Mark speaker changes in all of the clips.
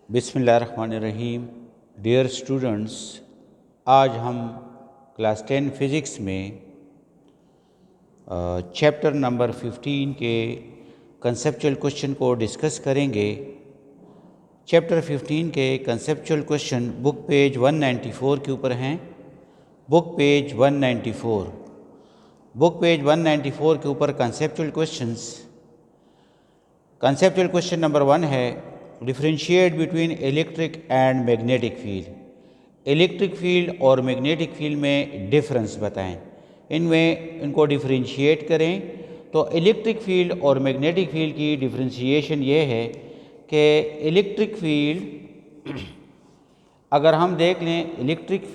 Speaker 1: बिस्मिल्लाहिर्रहमानिर्रहीम। Dear students, आज हम क्लास 10 फिज़िक्स में चैप्टर नंबर 15 के कंसेप्चुअल क्वेश्चन को डिस्कस करेंगे। चैप्टर 15 के कंसेप्चुअल क्वेश्चन बुक पेज 194 के ऊपर हैं। बुक पेज 194 के ऊपर conceptual questions. Conceptual question number 1 है, differentiate between electric and magnetic field. Electric field और मैग्नेटिक फील्ड में डिफरेंस बताएं, इनको डिफरेंशिएट करें। तो इलेक्ट्रिक फील्ड और मैग्नेटिक फील्ड की डिफरेंशिएशन ये है कि इलेक्ट्रिक फील्ड अगर हम देख लें, इलेक्ट्रिक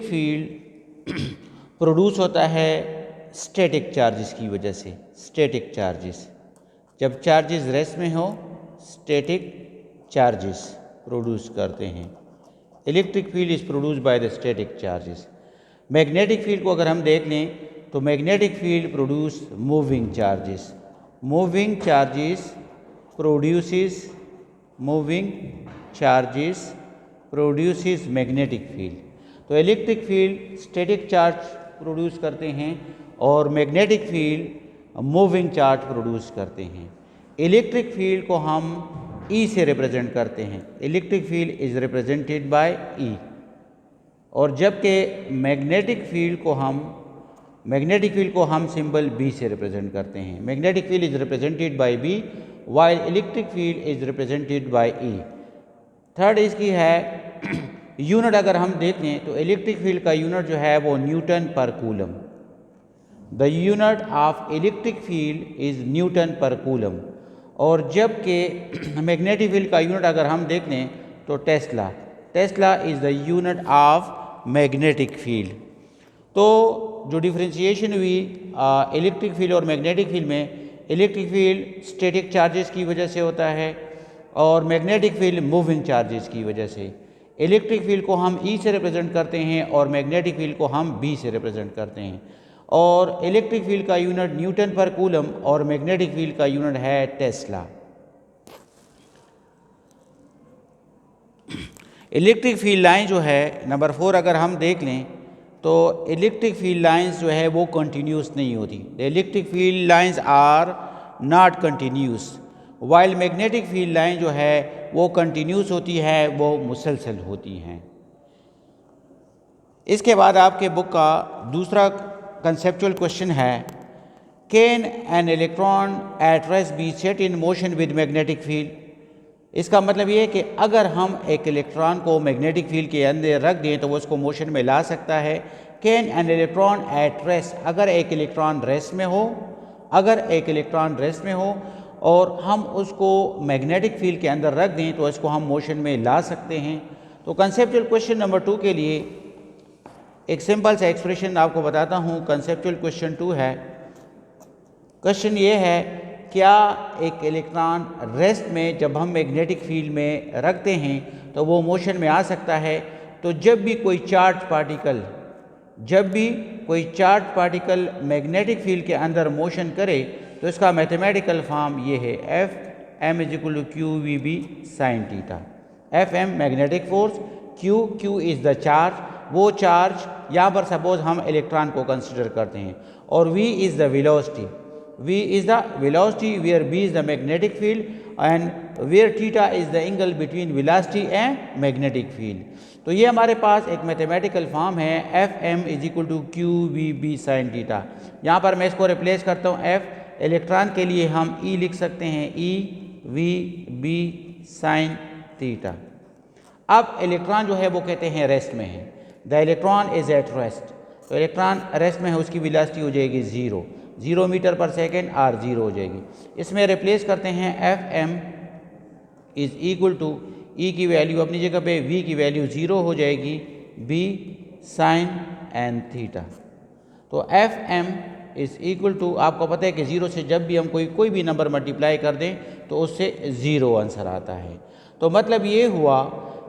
Speaker 1: फील्ड प्रोड्यूस होता है स्टैटिक चार्जेस की वजह से। स्टैटिक चार्जेस, जब चार्जेस रेस्ट में हो, स्टैटिक चार्जेस प्रोड्यूस करते हैं। Electric field is produce by the static charges. Magnetic field को अगर हम देख लें तो magnetic field produce moving charges. Moving charges produces magnetic field. तो electric field static charge produce करते हैं और magnetic field moving charge produce करते हैं। इलेक्ट्रिक फील्ड को हम ई से रिप्रेजेंट करते हैं। Electric field is represented by E. और जबकि मैग्नेटिक फील्ड को हम सिंबल बी से रिप्रेजेंट करते हैं। Magnetic field is represented by B while electric field is represented by E. Third इसकी है यूनिट। अगर हम देखें तो इलेक्ट्रिक फील्ड का यूनिट जो है वो न्यूटन पर coulomb. The unit of electric field is Newton पर कूलम। और जबकि मैग्नेटिक फील्ड का यूनिट अगर हम देख लें तो Tesla is the unit of magnetic field. तो जो डिफरेंशिएशन हुई इलेक्ट्रिक फील्ड और मैग्नेटिक फील्ड में, इलेक्ट्रिक फील्ड स्टैटिक चार्जेस की वजह से होता है और मैग्नेटिक फील्ड मूविंग चार्जेस की वजह से। इलेक्ट्रिक फील्ड को हम ई से रिप्रेजेंट करते हैं और मैग्नेटिक फील्ड को हम बी से रिप्रेजेंट करते हैं। और इलेक्ट्रिक फील्ड का यूनिट न्यूटन पर कूलम और मैग्नेटिक फील्ड का यूनिट है टेस्ला। इलेक्ट्रिक फील्ड लाइन जो है नंबर 4 अगर हम देख लें तो इलेक्ट्रिक फील्ड लाइंस जो है वो कंटिन्यूस नहीं होती। The electric field lines are not continuous, while magnetic field line जो है वो कंटिन्यूस होती है, वो मुसलसल होती हैं। इसके बाद आपके बुक का दूसरा कंसेप्चुअल क्वेश्चन है, can an electron at rest be set in motion with magnetic field. इसका मतलब ये है कि अगर हम एक इलेक्ट्रॉन को मैग्नेटिक फील्ड के अंदर रख दें तो वो उसको मोशन में ला सकता है। Can an electron at rest, अगर एक इलेक्ट्रॉन रेस्ट में हो और हम उसको मैग्नेटिक फील्ड के अंदर रख दें तो इसको हम मोशन में ला सकते हैं। तो कंसेप्चुअल क्वेश्चन नंबर 2 के लिए एक सिंपल सा एक्सप्रेशन आपको बताता हूँ। कंसेप्चुअल क्वेश्चन 2 है। क्वेश्चन ये है, क्या एक इलेक्ट्रॉन रेस्ट में जब हम मैग्नेटिक फील्ड में रखते हैं तो वो मोशन में आ सकता है। तो जब भी कोई चार्ज पार्टिकल मैग्नेटिक फील्ड के अंदर मोशन करे तो इसका मैथमेटिकल फॉर्म ये है, Fm = qvb sin theta. Fm magnetic force, Q is the charge, वो चार्ज यहाँ पर सपोज हम इलेक्ट्रॉन को कंसिडर करते हैं, और V is the velocity where B is the magnetic field and where theta is the angle between velocity and magnetic field. तो ये हमारे पास एक मैथमेटिकल फॉर्म है, Fm = qvb sin थीटा। यहाँ पर मैं इसको रिप्लेस करता हूँ, F इलेक्ट्रॉन के लिए हम E लिख सकते हैं, EVB sin थीटा। अब इलेक्ट्रॉन जो है वो कहते हैं रेस्ट में है। The electron is at rest. तो इलेक्ट्रॉन रेस्ट में है, उसकी वेलोसिटी हो जाएगी 0 मीटर पर सेकेंड और 0 हो जाएगी। इसमें रिप्लेस करते हैं, Fm = E की वैल्यू अपनी जगह पे, V की वैल्यू 0 हो जाएगी, B sin n थीटा। तो Fm आपको पता है कि 0 से जब भी हम कोई भी नंबर मल्टीप्लाई कर दें तो उससे 0 आंसर आता है। तो मतलब ये हुआ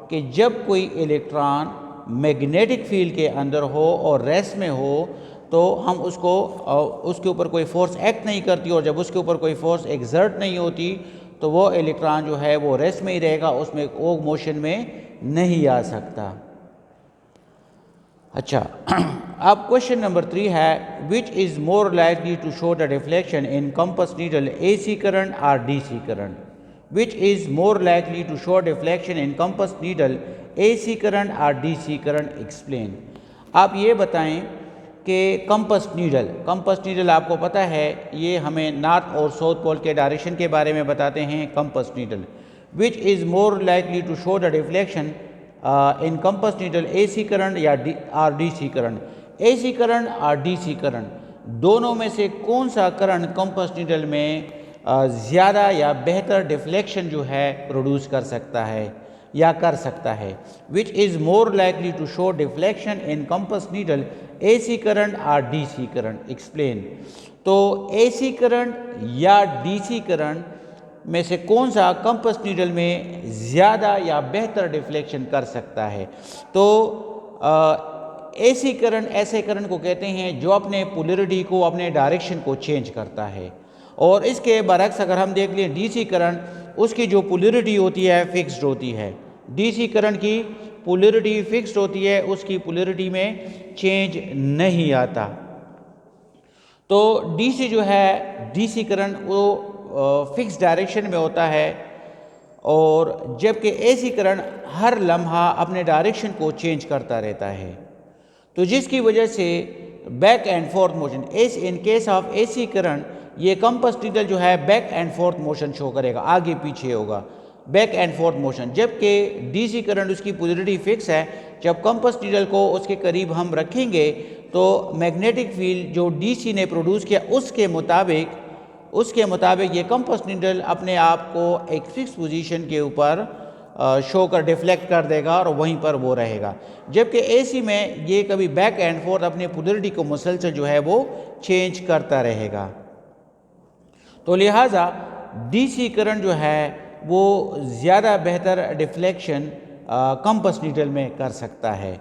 Speaker 1: कि जब कोई इलेक्ट्रॉन मैग्नेटिक फील्ड के अंदर हो और रेस्ट में हो तो हम उसके ऊपर कोई फोर्स एक्ट नहीं करती, और जब उसके ऊपर कोई फोर्स एक्सर्ट नहीं होती तो वो इलेक्ट्रॉन जो है वो रेस्ट में ही रहेगा, उसमें वो मोशन में नहीं आ सकता। अच्छा, अब क्वेश्चन नंबर 3 है, which is more likely to show the deflection in compass needle, AC current और DC current? Which is more likely to show deflection in compass needle, AC current और DC करंट? एक्सप्लेन। आप ये बताएं कि compass needle आपको पता है ये हमें नॉर्थ और साउथ पोल के डायरेक्शन के बारे में बताते हैं। Compass needle, which is more likely to show the deflection in compass needle, AC current या DC करंट? AC करंट और DC करंट दोनों में से कौन सा करंट कंपास नीडल में ज़्यादा या बेहतर डिफ्लेक्शन जो है प्रोड्यूस कर सकता है या कर सकता है? Which is more likely to show deflection in compass needle, AC current और DC करंट? एक्सप्लेन। तो AC करंट या DC करंट में से कौन सा कंपास नीडल में ज़्यादा या बेहतर डिफ्लेक्शन कर सकता है? तो AC करंट ऐसे करंट को कहते हैं जो अपने पोलैरिटी को, अपने डायरेक्शन को चेंज करता है। और इसके बरक्स अगर हम देख लें DC करंट, उसकी जो पोलैरिटी होती है फिक्स्ड होती है। DC करंट की पोलैरिटी फिक्स्ड होती है, उसकी पोलैरिटी में चेंज नहीं आता। तो DC जो है, DC करंट वो फिक्स डायरेक्शन में होता है, और जबकि AC करंट हर लम्हा अपने डायरेक्शन को चेंज करता रहता है, तो जिसकी वजह से back and fourth motion, in case of AC current ये कंपास नीडल जो है back and fourth motion show करेगा, आगे पीछे होगा, बैक एंड फोर्थ मोशन। जबकि DC करंट उसकी पोलैरिटी फिक्स है, जब कंपास नीडल को उसके करीब हम रखेंगे तो मैग्नेटिक फील्ड जो DC ने प्रोड्यूस किया उसके मुताबिक ये कंपास नीडल अपने आप को एक फिक्स पोजीशन के ऊपर शो कर डिफ्लेक्ट कर देगा और वहीं पर वो रहेगा। जबकि AC में ये कभी बैक एंड फोर्थ अपने पोलैरिटी को मुसलसल जो है वो चेंज करता रहेगा। तो लिहाजा DC करंट जो है वो ज़्यादा बेहतर डिफ्लेक्शन कंपास नीडल में कर सकता है।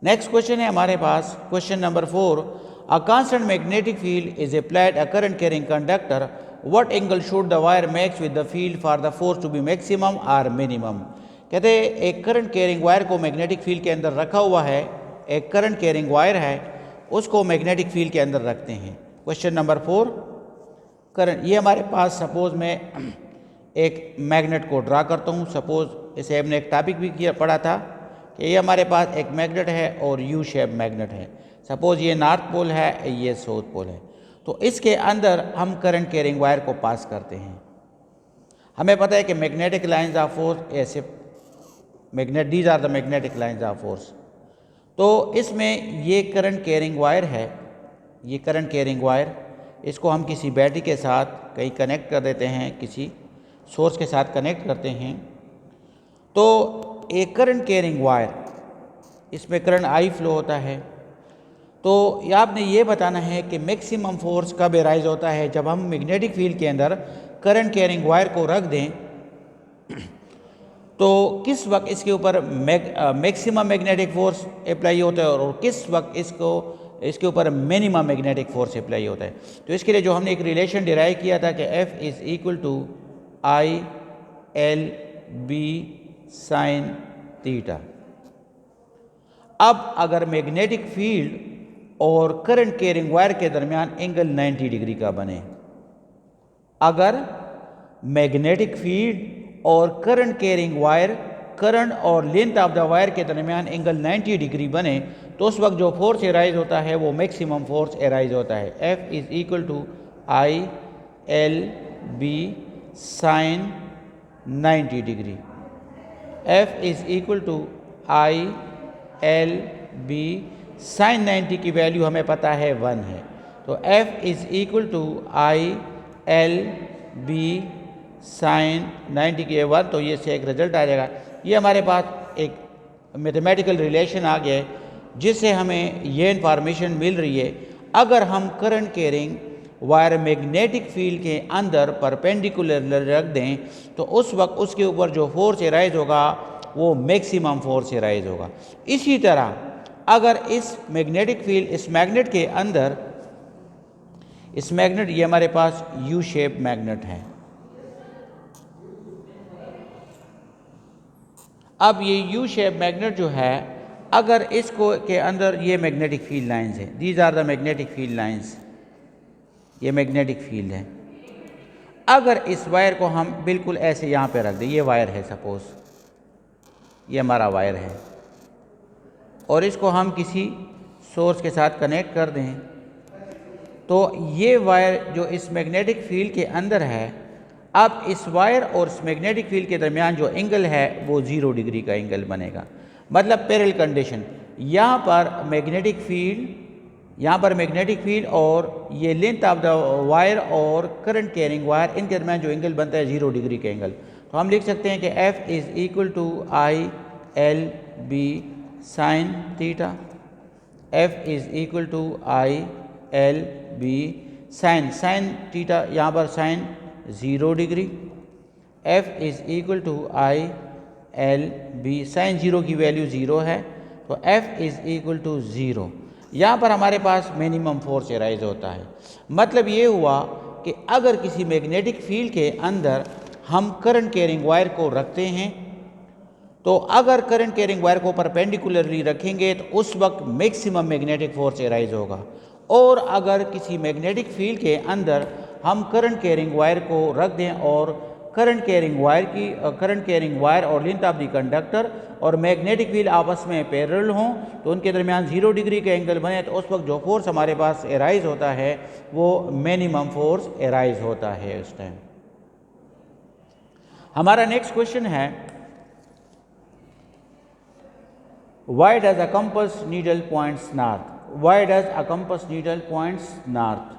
Speaker 1: नेक्स्ट क्वेश्चन है हमारे पास, question number 4, a constant magnetic field is applied a current carrying conductor, what angle should the wire makes with the field for the force to be maximum और minimum? कहते हैं एक करंट कैरिंग वायर को magnetic field के अंदर रखा हुआ है, एक करंट कैरिंग वायर है, उसको मैग्नेटिक फील्ड के अंदर रखते हैं। क्वेश्चन नंबर 4, करंट, ये हमारे पास सपोज मैं एक मैग्नेट को ड्रा करता हूँ। सपोज इसे हमने एक टॉपिक भी किया पढ़ा था कि ये हमारे पास एक मैग्नेट है और यू शेप मैग्नेट है। सपोज ये नॉर्थ पोल है, ये साउथ पोल है, तो इसके अंदर हम करंट कैरिंग वायर को पास करते हैं। हमें पता है कि मैग्नेटिक लाइंस ऑफ फोर्स ऐसे these are the magnetic lines of force. तो इसमें ये करंट कैरिंग वायर है, ये करंट कैरिंग वायर, इसको हम किसी बैटरी के साथ कहीं कनेक्ट कर देते हैं, किसी सोर्स के साथ कनेक्ट करते हैं। तो एक करंट कैरिंग वायर, इसमें करंट I फ्लो होता है। तो आपने ये बताना है कि मैक्सिमम फोर्स कब एराइज होता है, जब हम मैग्नेटिक फील्ड के अंदर करंट कैरिंग वायर को रख दें तो किस वक्त इसके ऊपर मैक्सिमम मैग्नेटिक फोर्स अप्लाई होता है और किस वक्त इसके ऊपर मिनिमम मैग्नेटिक फोर्स अप्लाई होता है। तो इसके लिए जो हमने एक रिलेशन डिराइव किया था कि F is equal to I/L/B sine theta. अब अगर मैग्नेटिक फील्ड और करंट कैरिंग वायर के दरमियान एंगल 90 डिग्री का बने, अगर मैग्नेटिक फील्ड और करंट कैरिंग वायर, करंट और लेंथ ऑफ द वायर के दरमियान एंगल 90 डिग्री बने, तो उस वक्त जो फोर्स एराइज होता है वो मैक्सिमम फोर्स एराइज होता है। F is equal to I/L/B sine 90 degree. F is equal to I/L/B sine 90 की वैल्यू हमें पता है 1 है। तो F is equal to I/L/B sine 90 की 1, तो ये से एक रिजल्ट आ जाएगा। ये हमारे पास एक मैथमेटिकल रिलेशन आ गया है जिससे हमें ये इंफॉर्मेशन मिल रही है, अगर हम current carrying wire magnetic field के अंदर परपेंडिकुलर रख दें तो उस वक्त उसके ऊपर जो फोर्स एराइज होगा वो मैक्सिमम फोर्स एराइज होगा। इसी तरह अगर इस मैग्नेटिक फील्ड, इस मैग्नेट के अंदर, इस मैग्नेट, ये हमारे पास यू शेप मैग्नेट है। अब ये यू शेप मैग्नेट जो है, अगर इसको के अंदर ये मैग्नेटिक फील्ड लाइंस है, these are the magnetic field lines, ये मैग्नेटिक फील्ड है। अगर इस वायर को हम बिल्कुल ऐसे यहाँ पे रख दें, ये वायर है सपोज, ये हमारा वायर है, और इसको हम किसी सोर्स के साथ कनेक्ट कर दें, तो ये वायर जो इस मैग्नेटिक फील्ड के अंदर है, अब इस वायर और इस मैग्नेटिक फील्ड के दरमियान जो एंगल है वो 0 डिग्री का एंगल बनेगा। मतलब पैरेलल कंडीशन, यहाँ पर मैग्नेटिक फील्ड और ये लेंथ ऑफ द वायर और करंट कैरिंग वायर, इनके दरमियान जो एंगल बनता है 0 डिग्री का एंगल। तो हम लिख सकते हैं कि F is equal to I L B sine theta. F is equal to I L B sine theta, यहाँ पर sine 0 degree. F is equal to I L B, sine 0 की वैल्यू 0 है, तो F इज़ इक्वल टू 0। यहाँ पर हमारे पास minimum force arise होता है। मतलब ये हुआ कि अगर किसी मैग्नेटिक फील्ड के अंदर हम करंट कैरिंग वायर को रखते हैं, तो अगर करंट कैरिंग वायर को परपेंडिकुलरली रखेंगे तो उस वक्त मैक्सिमम मैग्नेटिक फोर्स एराइज होगा। और अगर किसी मैग्नेटिक फील्ड के अंदर हम करंट कैरिंग वायर को रख दें और करंट कैरिंग वायर और लेंथ ऑफ द कंडक्टर और मैग्नेटिक फील्ड आपस में पैरेलल हों, तो उनके दरमियान 0 डिग्री का एंगल बने, तो उस वक्त जो फोर्स हमारे पास एराइज होता है वो मिनिमम फोर्स एराइज होता है उस टाइम। हमारा नेक्स्ट क्वेश्चन है, Why does a compass needle points north? Why does a compass needle points north?